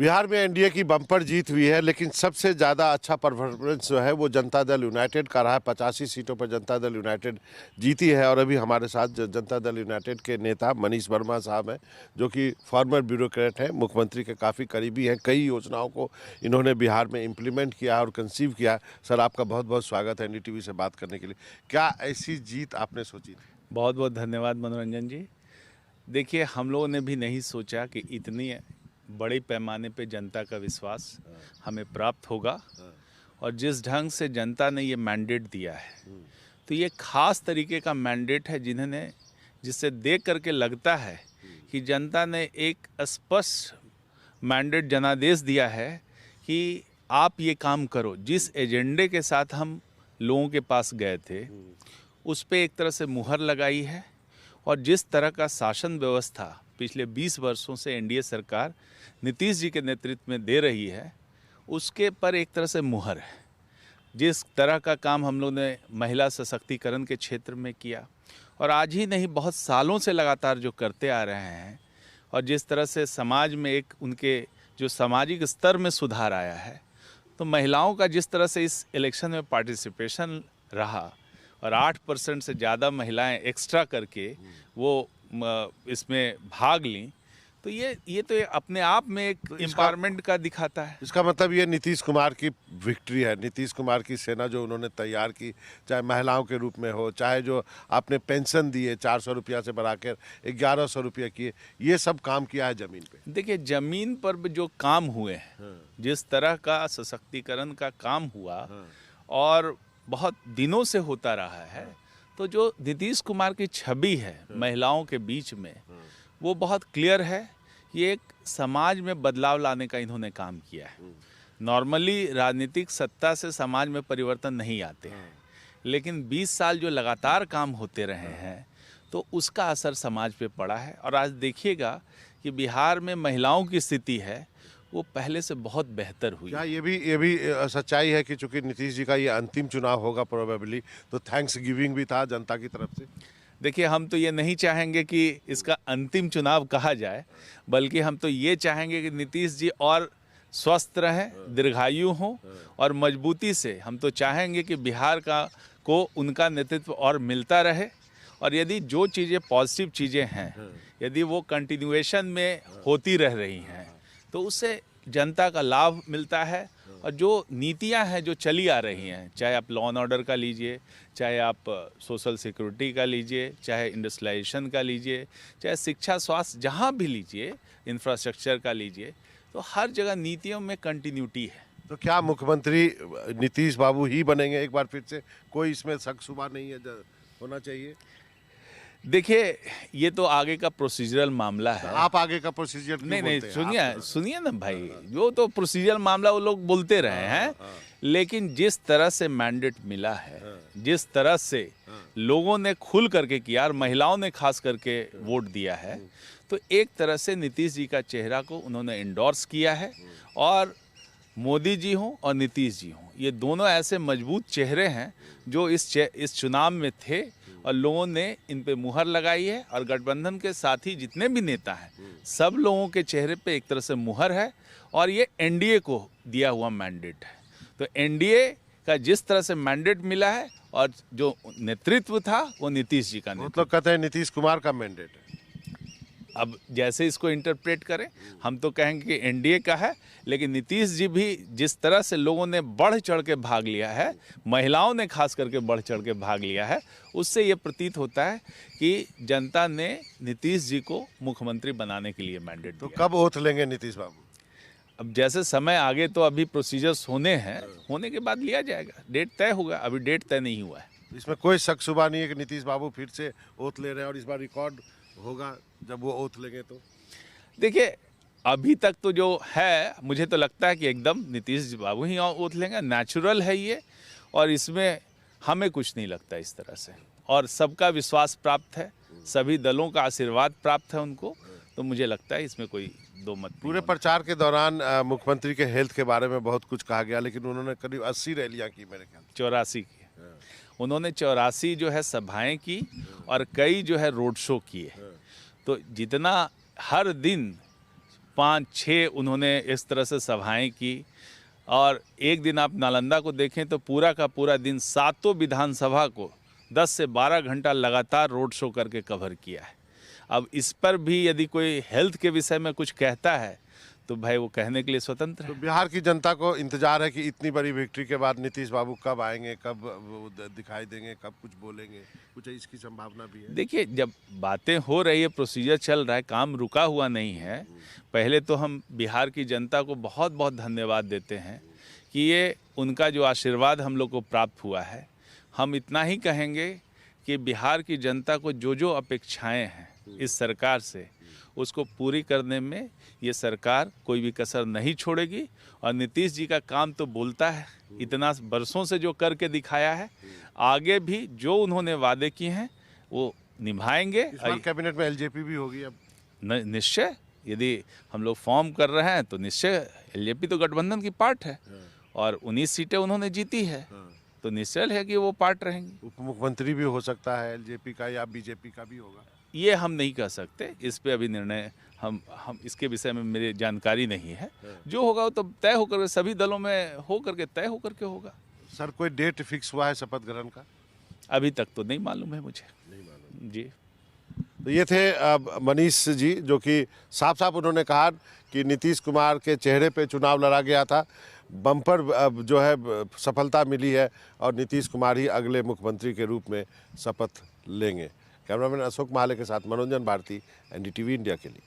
बिहार में एनडीए की बम्पर जीत हुई है, लेकिन सबसे ज़्यादा अच्छा परफॉर्मेंस जो है वो जनता दल यूनाइटेड का रहा है। 85 सीटों पर जनता दल यूनाइटेड जीती है। और अभी हमारे साथ जनता दल यूनाइटेड के नेता मनीष वर्मा साहब हैं, जो कि फॉर्मर ब्यूरोक्रेट हैं, मुख्यमंत्री के काफ़ी करीबी हैं। कई योजनाओं को इन्होंने बिहार में इम्प्लीमेंट किया और कंसीव किया। सर, आपका बहुत बहुत स्वागत है एनडीटीवी से बात करने के लिए। क्या ऐसी जीत आपने सोची थी? बहुत बहुत धन्यवाद मनोरंजन जी। देखिए, हम लोगों ने भी नहीं सोचा कि इतनी बड़े पैमाने पे जनता का विश्वास हमें प्राप्त होगा। और जिस ढंग से जनता ने ये मैंडेट दिया है, तो ये खास तरीके का मैंडेट है जिससे देख करके लगता है कि जनता ने एक स्पष्ट मैंडेट जनादेश दिया है कि आप ये काम करो। जिस एजेंडे के साथ हम लोगों के पास गए थे, उस पे एक तरह से मुहर लगाई है। और जिस तरह का शासन व्यवस्था पिछले 20 वर्षों से एनडीए सरकार नीतीश जी के नेतृत्व में दे रही है, उसके पर एक तरह से मुहर है। जिस तरह का काम हम लोग ने महिला सशक्तिकरण के क्षेत्र में किया, और आज ही नहीं बहुत सालों से लगातार जो करते आ रहे हैं, और जिस तरह से समाज में एक उनके जो सामाजिक स्तर में सुधार आया है, तो महिलाओं का जिस तरह से इस इलेक्शन में पार्टिसिपेशन रहा और 8% से ज़्यादा महिलाएं एक्स्ट्रा करके वो इसमें भाग लीं, तो ये तो अपने आप में एक एम्पावरमेंट का दिखाता है। इसका मतलब ये नीतीश कुमार की विक्ट्री है। नीतीश कुमार की सेना जो उन्होंने तैयार की, चाहे महिलाओं के रूप में हो, चाहे जो आपने पेंशन दिए 400 रुपया से बढ़ाकर 1100 रुपया किए, ये सब काम किया है ज़मीन पे। देखिए, ज़मीन पर जो काम हुए हैं, जिस तरह का सशक्तिकरण का काम हुआ और बहुत दिनों से होता रहा है, तो जो नीतीश कुमार की छवि है महिलाओं के बीच में, वो बहुत क्लियर है। ये एक समाज में बदलाव लाने का इन्होंने काम किया है। नॉर्मली राजनीतिक सत्ता से समाज में परिवर्तन नहीं आते हैं, लेकिन 20 साल जो लगातार काम होते रहे हैं, तो उसका असर समाज पे पड़ा है। और आज देखिएगा कि बिहार में महिलाओं की स्थिति है वो पहले से बहुत बेहतर हुई। क्या ये भी सच्चाई है कि चूंकि नीतीश जी का ये अंतिम चुनाव होगा प्रोबेबली, तो थैंक्स गिविंग भी था जनता की तरफ से? देखिए, हम तो ये नहीं चाहेंगे कि इसका अंतिम चुनाव कहा जाए, बल्कि हम तो ये चाहेंगे कि नीतीश जी और स्वस्थ रहें, दीर्घायु हों, और मजबूती से हम तो चाहेंगे कि बिहार को उनका नेतृत्व और मिलता रहे। और यदि जो चीज़ें पॉजिटिव चीज़ें हैं, यदि वो कंटिन्यूएशन में होती रह रही हैं, तो उससे जनता का लाभ मिलता है। और जो नीतियां हैं जो चली आ रही हैं, चाहे आप लॉ एंड ऑर्डर का लीजिए, चाहे आप सोशल सिक्योरिटी का लीजिए, चाहे इंडस्ट्रियलाइजेशन का लीजिए, चाहे शिक्षा स्वास्थ्य जहां भी लीजिए, इंफ्रास्ट्रक्चर का लीजिए, तो हर जगह नीतियों में कंटिन्यूटी है। तो क्या मुख्यमंत्री नीतीश बाबू ही बनेंगे एक बार फिर से? कोई इसमें शक शुबा नहीं है, होना चाहिए? देखिए, ये तो आगे का प्रोसीजरल मामला है। आप आगे का प्रोसीजर नहीं, सुनिए ना भाई, वो तो प्रोसीजरल मामला वो लोग बोलते रहे हैं। लेकिन जिस तरह से मैंडेट मिला है, जिस तरह से लोगों ने खुल करके किया, और महिलाओं ने खास करके वोट दिया है, तो एक तरह से नीतीश जी का चेहरा को उन्होंने इंडोर्स किया है। और मोदी जी हों और नीतीश जी हों, ये दोनों ऐसे मजबूत चेहरे हैं जो इस चुनाव में थे, और लोगों ने इन पे मुहर लगाई है। और गठबंधन के साथी जितने भी नेता हैं, सब लोगों के चेहरे पे एक तरह से मुहर है। और ये एनडीए को दिया हुआ मैंडेट है। तो एनडीए का जिस तरह से मैंडेट मिला है, और जो नेतृत्व था वो नीतीश जी का नेतृत्व। मतलब कहते हैं नीतीश कुमार का मैंडेट है। अब जैसे इसको इंटरप्रेट करें, हम तो कहेंगे कि एनडीए का है, लेकिन नीतीश जी भी जिस तरह से लोगों ने बढ़ चढ़ के भाग लिया है, महिलाओं ने खास करके बढ़ चढ़ के भाग लिया है, उससे ये प्रतीत होता है कि जनता ने नीतीश जी को मुख्यमंत्री बनाने के लिए मैंडेट दिया। तो कब ओथ लेंगे नीतीश बाबू? अब जैसे समय आगे, तो अभी प्रोसीजर्स होने हैं, होने के बाद लिया जाएगा, डेट तय होगा। अभी डेट तय नहीं हुआ है। इसमें कोई शक शुबा नहीं है कि नीतीश बाबू फिर से ओथ ले रहे हैं, और इस बार रिकॉर्ड होगा जब वो ओथ लेंगे? तो देखिए, अभी तक तो जो है, मुझे तो लगता है कि एकदम नीतीश बाबू ही ओथ लेंगे। नेचुरल है ये, और इसमें हमें कुछ नहीं लगता इस तरह से। और सबका विश्वास प्राप्त है, सभी दलों का आशीर्वाद प्राप्त है उनको, तो मुझे लगता है इसमें कोई दो मत। पूरे प्रचार के दौरान मुख्यमंत्री के हेल्थ के बारे में बहुत कुछ कहा गया, लेकिन उन्होंने करीब 80 रैलियां की, मेरे ख्याल 84 की। उन्होंने 84 जो है सभाएं की, और कई जो है रोड शो किए। तो जितना हर दिन 5-6 उन्होंने इस तरह से सभाएं की। और एक दिन आप नालंदा को देखें तो पूरा का पूरा दिन 7 विधानसभा को 10 से 12 घंटा लगातार रोड शो करके कवर किया है। अब इस पर भी यदि कोई हेल्थ के विषय में कुछ कहता है तो भाई वो कहने के लिए स्वतंत्र तो है। बिहार की जनता को इंतजार है कि इतनी बड़ी विक्ट्री के बाद नीतीश बाबू कब आएंगे, कब वो दिखाई देंगे, कब कुछ बोलेंगे, कुछ इसकी संभावना भी है। देखिए, जब बातें हो रही है, प्रोसीजर चल रहा है, काम रुका हुआ नहीं है। पहले तो हम बिहार की जनता को बहुत बहुत धन्यवाद देते हैं कि ये उनका जो आशीर्वाद हम लोग को प्राप्त हुआ है। हम इतना ही कहेंगे कि बिहार की जनता को जो जो अपेक्षाएं हैं इस सरकार से, उसको पूरी करने में ये सरकार कोई भी कसर नहीं छोड़ेगी। और नीतीश जी का काम तो बोलता है, इतना बरसों से जो करके दिखाया है, आगे भी जो उन्होंने वादे किए हैं वो निभाएंगे। इस बार कैबिनेट में एलजेपी भी होगी अब। निश्चय, यदि हम लोग फॉर्म कर रहे हैं तो निश्चय एलजेपी तो गठबंधन की पार्ट है और 19 सीटें उन्होंने जीती है, तो निश्चय है कि वो पार्ट रहेंगी। उप मुख्यमंत्री भी हो सकता है एलजेपी का या बीजेपी का भी होगा, ये हम नहीं कह सकते, इस पे अभी निर्णय हम इसके विषय में मेरी जानकारी नहीं है। जो होगा वो तो तय होकर के सभी दलों में हो करके तय होकर के होगा। सर कोई डेट फिक्स हुआ है शपथ ग्रहण का? अभी तक तो नहीं मालूम है मुझे। नहीं मालूम जी। तो ये थे मनीष जी, जो कि साफ साफ उन्होंने कहा कि नीतीश कुमार के चेहरे पे चुनाव लड़ा गया था, बम्पर जो है सफलता मिली है और नीतीश कुमार ही अगले मुख्यमंत्री के रूप में शपथ लेंगे। कैमरामैन अशोक माले के साथ मनोरंजन भारती, एनडीटीवी इंडिया के लिए।